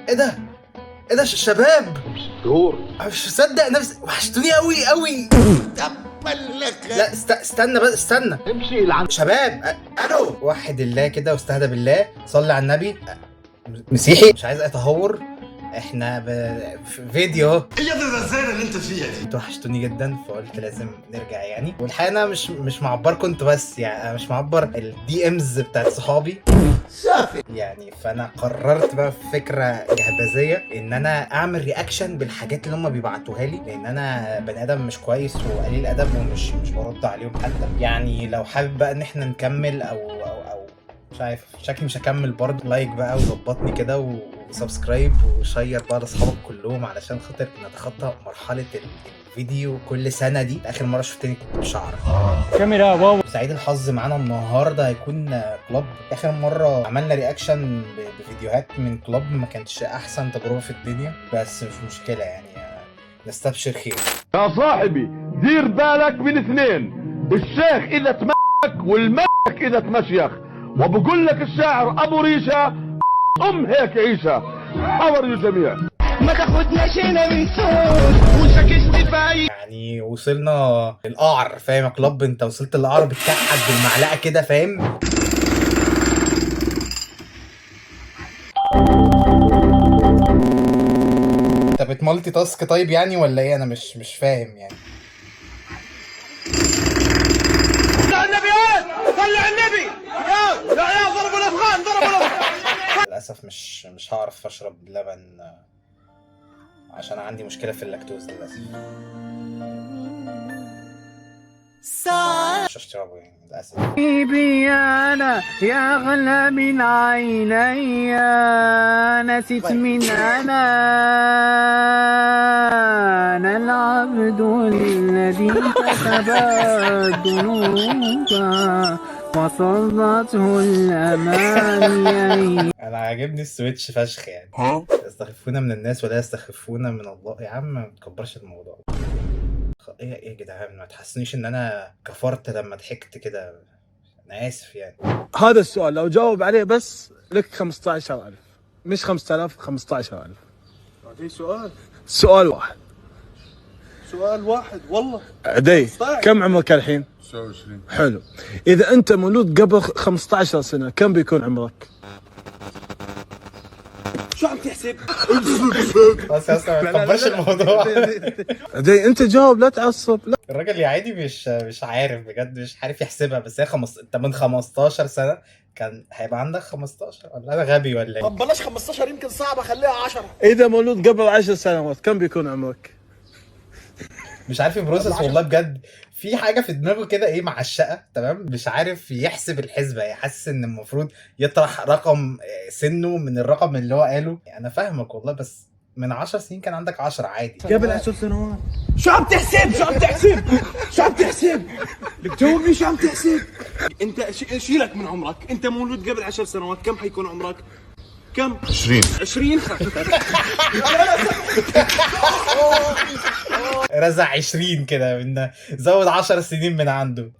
ايه ده؟ ايه ده شباب؟ مش مصدق نفسي، وحشتوني قوي قوي. لا استنى بس استنى. امشي لعند شباب الو، وحد الله كده واستهدى بالله، صلي على النبي. مسيحي مش عايز اي تهور، احنا في فيديو. ايه يا ده الزينه اللي انت فيها دي؟ انتوا وحشتوني جدا، فقلت لازم نرجع يعني. والحقيقه انا مش معبركم انتوا بس، يعني انا مش معبر الدي امز بتاعت صحابي يعني. فانا قررت بقى فكره جهبذيه ان انا اعمل رياكشن بالحاجات اللي هم بيبعتوها لي، لان انا بني ادم مش كويس وقليل ادب ومش برد عليهم حتى يعني. لو حابب بقى ان احنا نكمل او مش عارف، شكلي مش هكمل برضه. لايك بقى وظبطني كده وسبسكرايب وشير بقى لاصحابك كلهم، علشان خاطر نتخطى مرحله الفيديو كل سنه دي. اخر مره شفتني كنت بشعر. كاميرا بابا. سعيد الحظ معانا النهارده هيكون كلوب. اخر مره عملنا رياكشن بفيديوهات من كلوب ما كانتش احسن تجربه في الدنيا، بس مش مشكله يعني، نستبشر خير. يا صاحبي دير بالك من اثنين، الشيخ اذا تمك والملك اذا تمشيخ. وبقول لك الشاعر ابو ريشه هيك عيشه. حور يا جميع ما تاخدناش هنا من صوت وشاكشني باي. يعني وصلنا للقعر، فاهم يا كلوب؟ انت وصلت للقعر بتكحت بالمعلقه كده، فاهم؟ انت بتمالتي تاسك طيب يعني ولا ايه؟ انا مش فاهم يعني. طلع النبي، طلع النبي. يا ضربوا الافغان، ضربوا الافغان. للاسف مش هعرف اشرب لبن عشان عندي مشكله في اللاكتوز للاسف. مش هشربه يعني للاسف. حبيبي انا يا اغلى من عيني، نسيت من انا العبد الذي كتب الذنوب وصلته الاماني. انا عاجبني السويتش فشخ يعني. يستخفون من الناس ولا يستخفون من الله. يا عم ما تكبرش الموضوع. ايه يا جدعان، ما تحسنيش ان انا كفرت لما ضحكت كده، انا اسف يعني. هذا السؤال لو جاوب عليه بس لك 15,000، مش 5000، 15,000. في سؤال سؤال واحد والله. عدي كم عمرك الحين؟ 29. حلو، اذا انت مولود قبل 15 سنه كم بيكون عمرك؟ شو عم تحسب؟ بس يا ما تكبرش الموضوع. عدي انت جاوب لا تعصب. لا الراجل يا عادي مش عارف بجد، مش عارف يحسبها. بس هي انت من 15 سنه كان هيبقى عندك 15 ولا انا غبي ولا ايه؟ طب بلاش 15، يمكن صعبه، خليها 10. اذا مولود قبل 10 سنوات كم بيكون عمرك؟ مش عارف يبروسس والله بجد. في حاجه في دماغه كده ايه معشقه، تمام؟ مش عارف يحسب الحسبه يعني. حاسس ان المفروض يطرح رقم سنه من الرقم اللي هو قاله. انا فاهمك والله، بس من 10 سنين كان عندك 10 عادي. قبل 10 سنوات شو عم تحسب؟ شو عم تحسب؟ شو عم تحسب؟ جاوبني، شو عم تحسب؟ انت شيلك من عمرك، انت مولود قبل 10 سنوات، كم حيكون عمرك؟ كم؟ 20. رزع 20 كده، من زود 10 سنين من عنده.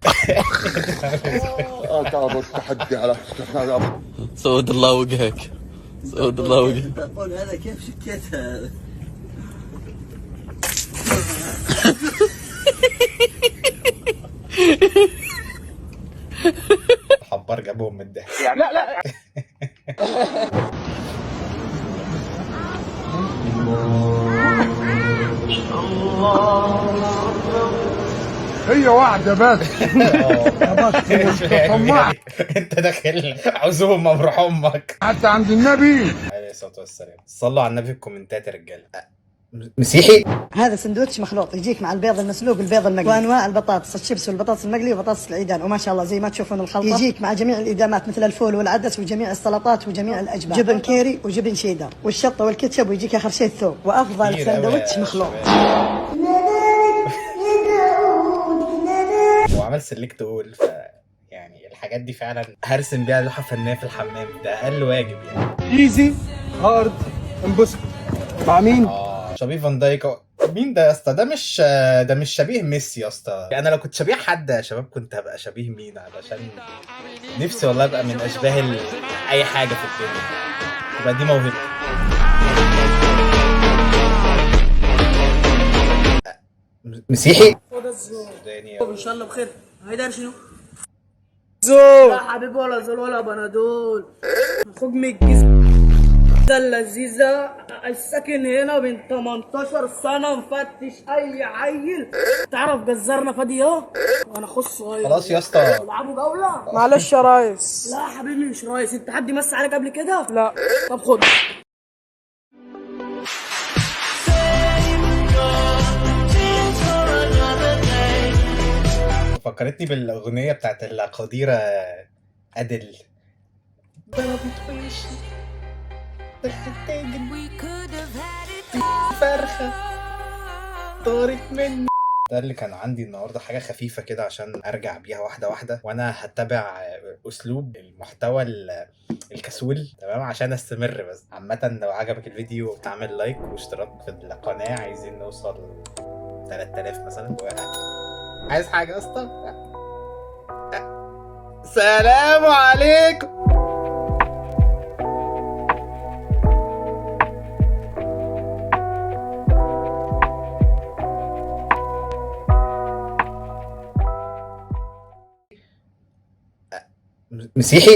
تعرض التحدي على سود الله وجهك، سود الله وجهك. التلفون هذا كيف شكيتها؟ الحبار جابهم من الضحك. لا هي واحدة بس. انت داخل عزومه بروح امك. حتى عند النبي عليه الصلاه والسلام. صلوا على النبي في الكومنتات يا رجاله. مسيحي. هذا سندوتش مخلوط يجيك مع البيض المسلوق والبيض المقلي وانواع البطاطس، الشيبس والبطاطس المقلي وبطاطس العيدان، وما شاء الله زي ما تشوفون الخلطه. يجيك مع جميع الادامات مثل الفول والعدس وجميع السلطات وجميع الاجبان، جبن كيري وجبن شيدر والشطه والكاتشب، ويجيك اخر شيء الثوم. وافضل سندوتش مخلوط. وعمل سلكت اول، يعني الحاجات دي فعلا هرسم بيها لوحه فنيه في الحمام، ده اقل واجب يعني. ايزي هارد انبسط مع مين؟ شبيه فان دايك. مين ده يا اسطى؟ ده مش شبيه ميسي يا اسطى. انا لو كنت شبيه حد يا شباب كنت هبقى شبيه مين؟ علشان نفسي والله ابقى من اشباه اي حاجه في الدنيا، تبقى دي موهبه. مسيحي؟ ان شاء الله بخير. هيدار شنو؟ زول لا حبيبي ولا زول ولا بنادول. خد من الجزء اللذيذة. الساكن هنا من 18 سنة مفتش أي عيل. تعرف جزرنا فادي اهو. وأنا خص صغير. خلاص يا اسطى. العبوا جولة. معلش يا ريس. لا يا حبيبي مش رايس. أنت حد مس عليك قبل كده؟ لا. طب خد. فكرتني بالاغنيه بتاعت القديره ادل. فرخه طارت مني. ده اللي كان عندي النهارده، حاجه خفيفه كده عشان ارجع بيها واحده واحده، وانا هتبع اسلوب المحتوى الكسول تمام عشان استمر. بس عامه لو عجبك الفيديو تعمل لايك واشتراك في القناه. عايزين نوصل 3000 مثلا. عايز حاجه يا اسطى؟ سلام عليكم. مسيحي؟